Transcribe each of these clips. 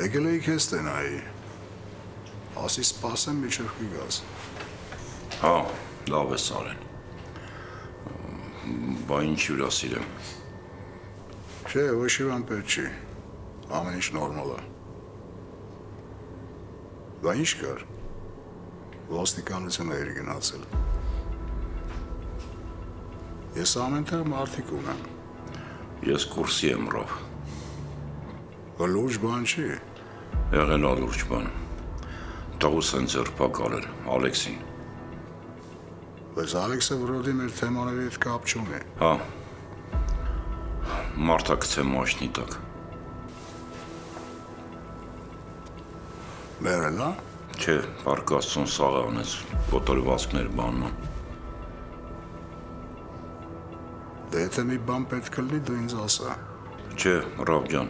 Եկել էի քեզ տենայի, ասի սպասեմ միջև կգաս։ Հա, լավ ես արեն, բա ինչ հյուրասիրեմ։ Չէ, ոչ իվան պետ չի, ամեն ինչ նորմալ է։ Բա ինչ կար, ոստիկանություն էիր գնացել։ Ես ամեն տեղ մարդիկ ունեմ։ Ես կուրսի եմ ռով։ Բա լուրջ բան չի։ Եղել ա լուրջ բան։ Տղուս են ձերբակալել, Ալեքսին։ Բայց Ալեքսը վրոդի մեր թեմաների հետ կապ չունի։ Հա, մարդա գցե մաշնի տակ։ Մերել, հա։ Չէ, պարկաստուն սաղ անեց, ոտորվածքներ բանման։ Դե եթե մի բան պետք կլինի, դու ինձ ասա։ Չէ, Ռավ ջան,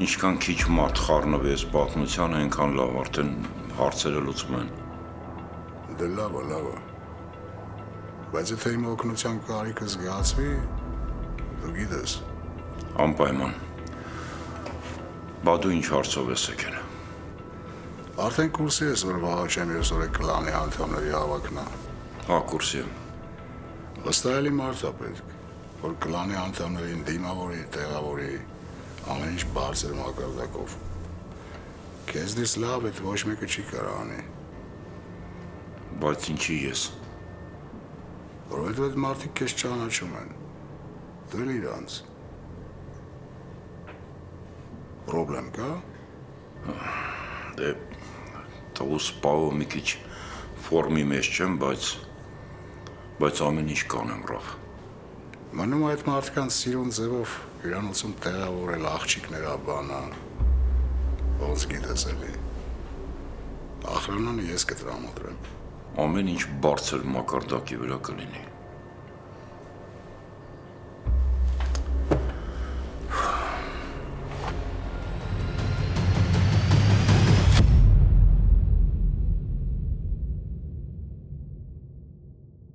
ինչքան քիչ մարդ խառնվի այս պատմությանը, այնքան լավ, արդեն հարցերը լուծում են։ Դե լավ է։ Բայց եթե իմ օգնության կարիքը զգացվի, դու գիտես։ Անպայման։ Բա դու ինչ հարցով ես եկել։ Արդեն կուրսի ես, որ վաղը չեմ ես օրը կլանի անդամների հավաքնա։ Հա, կուրսի եմ։ Վստահելի մարդ է պետք, որ կլանի անդամներին դիմավորի, տեղավորի, ամեն ինչ բարձր մակարդակով։ Քեզնից լավ այդ ոչ մեկը չի կարող անի։ Բայց ինչի ես։ Որովհետև այդ մարդիկ քեզ ճանաչում են։ Դու էլ իրանց։ Պրոբլեմ կա։ Դե տղուս պահը մի քիչ ֆորմի մեջ չեմ, բայց ամեն ինչ կանեմ, Ռավ։ Մնում այդ մարդկանց սիրուն ձևով հյուրանոցում տեղավորել աղջիկներա բանա, ոնց գիտես էլի։ Ախրանանը ես կտրամադրեմ։ Ամեն ինչ բարձր մակարդակի վրա կլինի։